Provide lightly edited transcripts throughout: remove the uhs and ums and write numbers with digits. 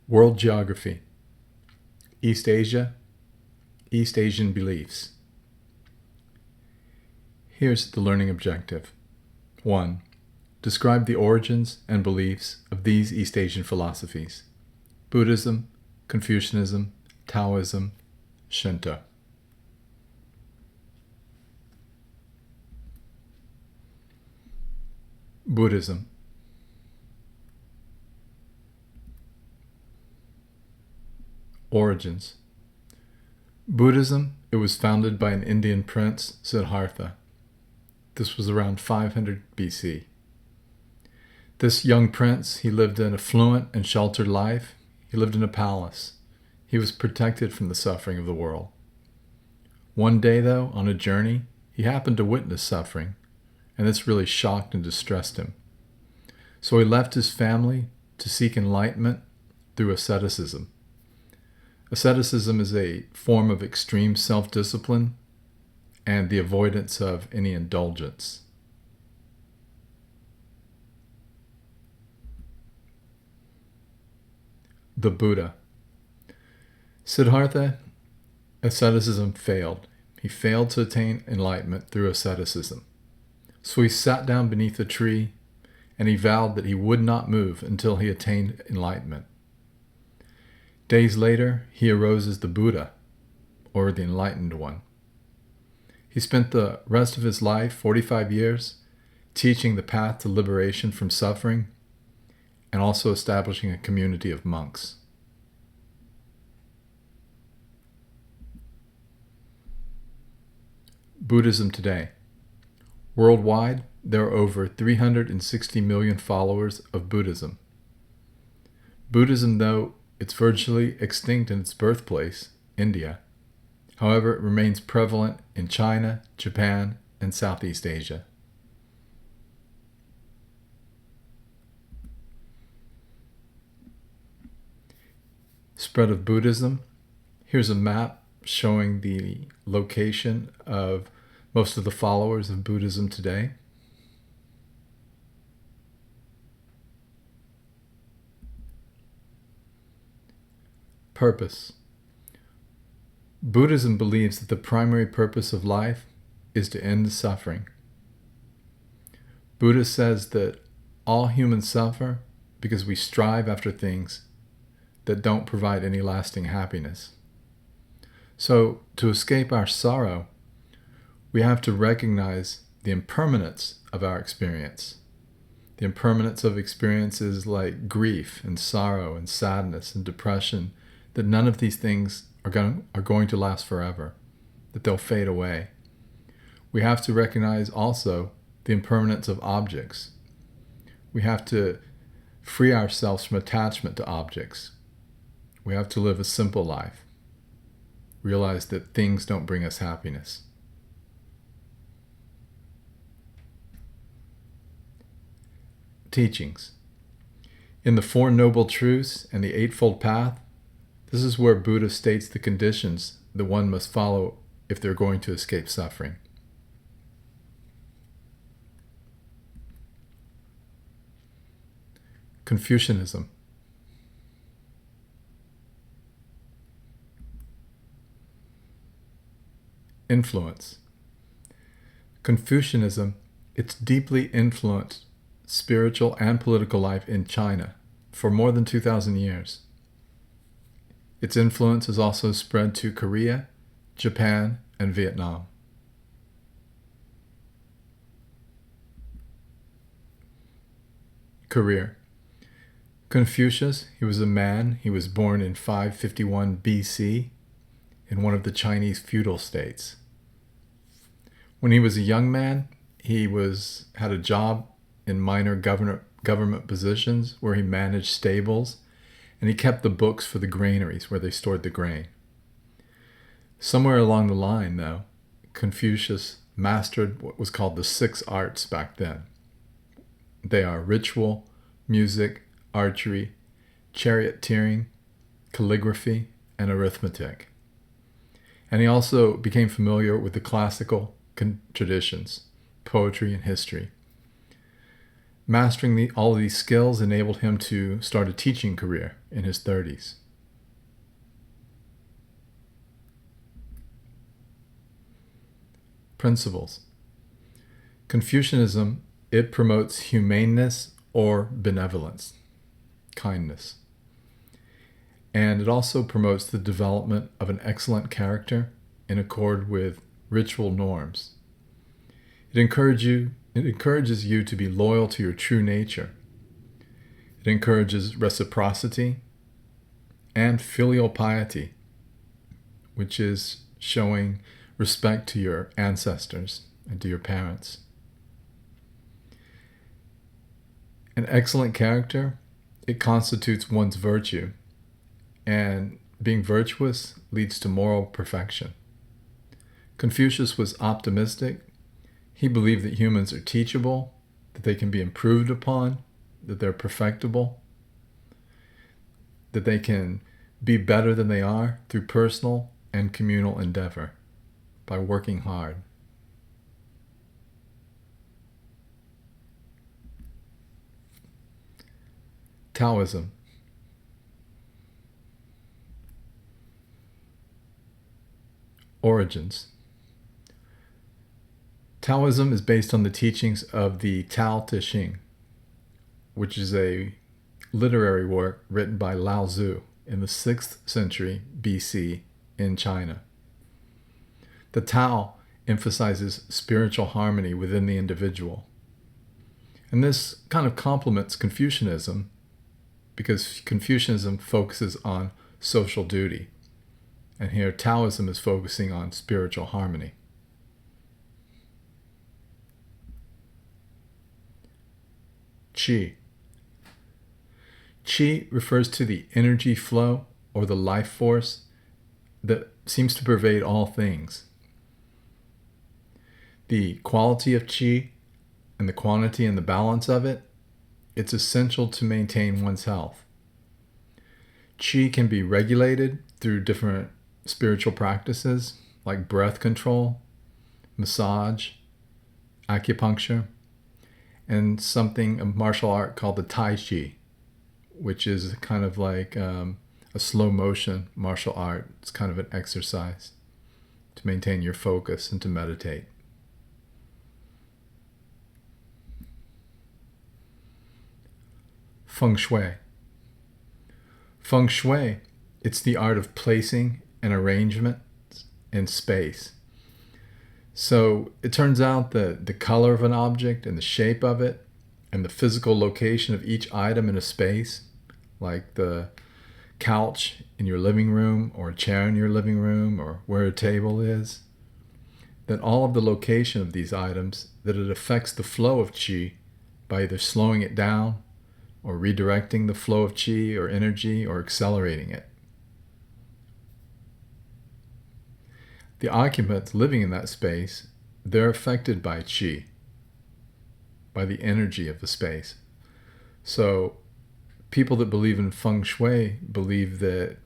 World Geography, East Asia, East Asian Beliefs. Here's the learning objective. 1. Describe the origins and beliefs of these East Asian philosophies: Buddhism, Confucianism, Taoism, Shinto. Buddhism. Origins. Buddhism, it was founded by an Indian prince, Siddhartha. This was around 500 BC. This young prince, he lived an affluent and sheltered life. He lived in a palace. He was protected from the suffering of the world. One day, though, on a journey, he happened to witness suffering, and this really shocked and distressed him. So he left his family to seek enlightenment through asceticism. Asceticism is a form of extreme self-discipline and the avoidance of any indulgence. The Buddha. Siddhartha, asceticism failed. He failed to attain enlightenment through asceticism. So he sat down beneath a tree and he vowed that he would not move until he attained enlightenment. Days later, he arose as the Buddha, or the Enlightened One. He spent the rest of his life, 45 years, teaching the path to liberation from suffering and also establishing a community of monks. Buddhism today. Worldwide, there are over 360 million followers of Buddhism. Buddhism, though it's virtually extinct in its birthplace, India, however, it remains prevalent in China, Japan, and Southeast Asia. Spread of Buddhism. Here's a map showing the location of most of the followers of Buddhism today. Purpose. Buddhism believes that the primary purpose of life is to end suffering. Buddha says that all humans suffer because we strive after things that don't provide any lasting happiness. So, to escape our sorrow, we have to recognize the impermanence of our experience. The impermanence of experiences like grief and sorrow and sadness and depression, that none of these things are going to last forever, that they'll fade away. We have to recognize also the impermanence of objects. We have to free ourselves from attachment to objects. We have to live a simple life. Realize that things don't bring us happiness. Teachings. In the Four Noble Truths and the Eightfold Path, this is where Buddha states the conditions that one must follow if they're going to escape suffering. Confucianism. Influence. Confucianism, it's deeply influenced spiritual and political life in China for more than 2,000 years. Its influence has also spread to Korea, Japan, and Vietnam. Career. Confucius, he was a man. He was born in 551 BC in one of the Chinese feudal states. When he was a young man, he had a job in minor government positions where he managed stables, and he kept the books for the granaries where they stored the grain. Somewhere along the line, though, Confucius mastered what was called the 6 arts back then. They are ritual, music, archery, charioteering, calligraphy, and arithmetic. And he also became familiar with the classical traditions, poetry, and history. Mastering all of these skills enabled him to start a teaching career in his 30s. Principles. Confucianism, it promotes humaneness or benevolence, kindness. And it also promotes the development of an excellent character in accord with ritual norms. It encourages you to be loyal to your true nature. It encourages reciprocity and filial piety, which is showing respect to your ancestors and to your parents. An excellent character, it constitutes one's virtue, and being virtuous leads to moral perfection. Confucius was optimistic. He believed that humans are teachable, that they can be improved upon, that they're perfectible, that they can be better than they are through personal and communal endeavor by working hard. Taoism. Origins. Taoism is based on the teachings of the Tao Te Ching, which is a literary work written by Lao Tzu in the 6th century BC in China. The Tao emphasizes spiritual harmony within the individual. And this kind of complements Confucianism because Confucianism focuses on social duty. And here Taoism is focusing on spiritual harmony. Qi. Qi refers to the energy flow or the life force that seems to pervade all things. The quality of qi and the quantity and the balance of it, it's essential to maintain one's health. Qi can be regulated through different spiritual practices like breath control, massage, acupuncture, and something, a martial art called the Tai Chi, which is kind of like a slow motion martial art. It's kind of an exercise to maintain your focus and to meditate. Feng Shui. Feng Shui, it's the art of placing an arrangement in space. So it turns out that the color of an object and the shape of it and the physical location of each item in a space, like the couch in your living room or a chair in your living room or where a table is, that all of the location of these items, that it affects the flow of qi by either slowing it down or redirecting the flow of qi or energy or accelerating it. The occupants living in that space, they're affected by qi, by the energy of the space. So people that believe in feng shui believe that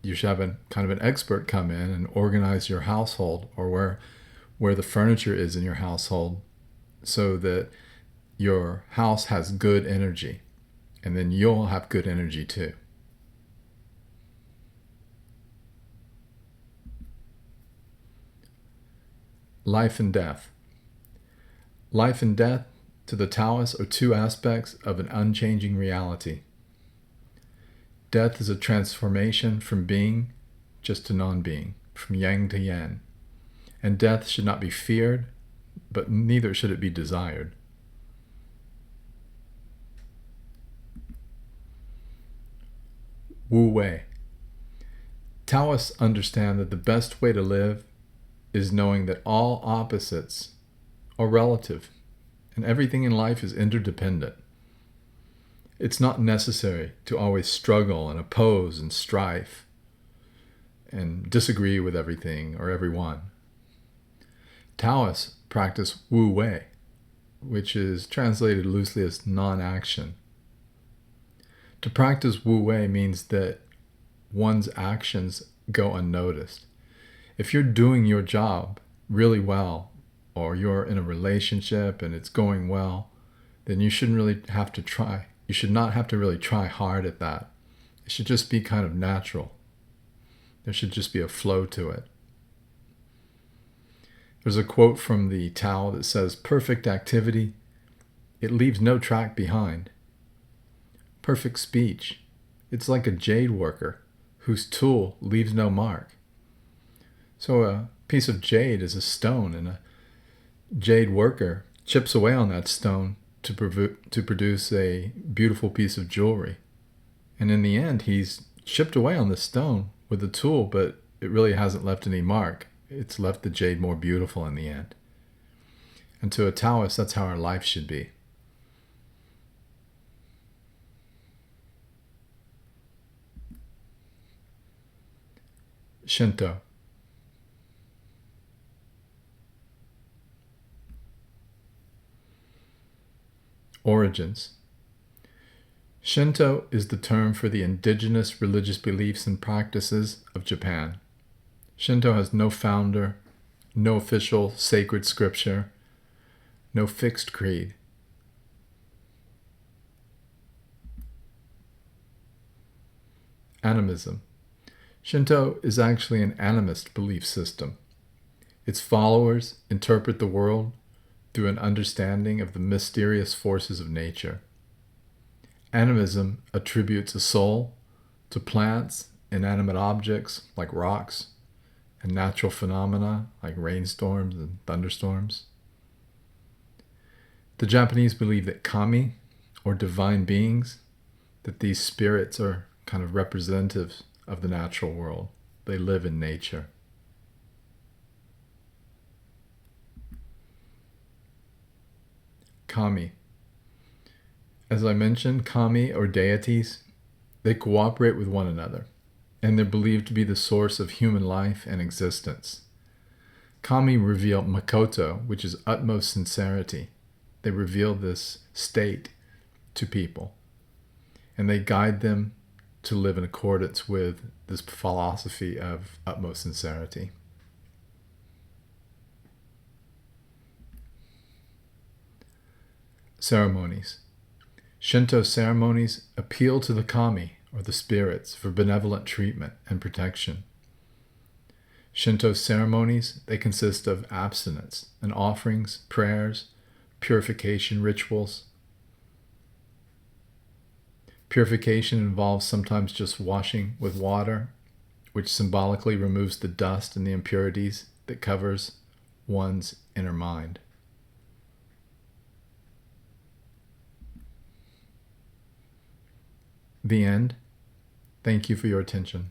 you should have kind of an expert come in and organize your household or where the furniture is in your household so that your house has good energy, and then you'll have good energy too. Life and death. Life and death to the Taoists are two aspects of an unchanging reality. Death is a transformation from being just to non-being, from yang to yan. And death should not be feared, but neither should it be desired. Wu Wei. Taoists understand that the best way to live is knowing that all opposites are relative and everything in life is interdependent. It's not necessary to always struggle and oppose and strife and disagree with everything or everyone. Taoists practice Wu Wei, which is translated loosely as non-action. To practice Wu Wei means that one's actions go unnoticed. If you're doing your job really well, or you're in a relationship and it's going well, then you shouldn't really have to try. You should not have to really try hard at that. It should just be kind of natural. There should just be a flow to it. There's a quote from the Tao that says, "Perfect activity, it leaves no track behind. Perfect speech, it's like a jade worker whose tool leaves no mark." So a piece of jade is a stone, and a jade worker chips away on that stone to produce a beautiful piece of jewelry. And in the end, he's chipped away on the stone with a tool, but it really hasn't left any mark. It's left the jade more beautiful in the end. And to a Taoist, that's how our life should be. Shinto. Origins. Shinto is the term for the indigenous religious beliefs and practices of Japan. Shinto has no founder, no official sacred scripture, no fixed creed. Animism. Shinto is actually an animist belief system. Its followers interpret the world through an understanding of the mysterious forces of nature. Animism attributes a soul to plants, inanimate objects like rocks, and natural phenomena like rainstorms and thunderstorms. The Japanese believe that kami, or divine beings, that these spirits are kind of representatives of the natural world. They live in nature. Kami. As I mentioned, kami, or deities, they cooperate with one another, and they're believed to be the source of human life and existence. Kami reveal makoto, which is utmost sincerity. They reveal this state to people, and they guide them to live in accordance with this philosophy of utmost sincerity. Ceremonies. Shinto ceremonies appeal to the kami, or the spirits, for benevolent treatment and protection. Shinto ceremonies, they consist of abstinence and offerings, prayers, purification rituals. Purification involves sometimes just washing with water, which symbolically removes the dust and the impurities that covers one's inner mind. The end. Thank you for your attention.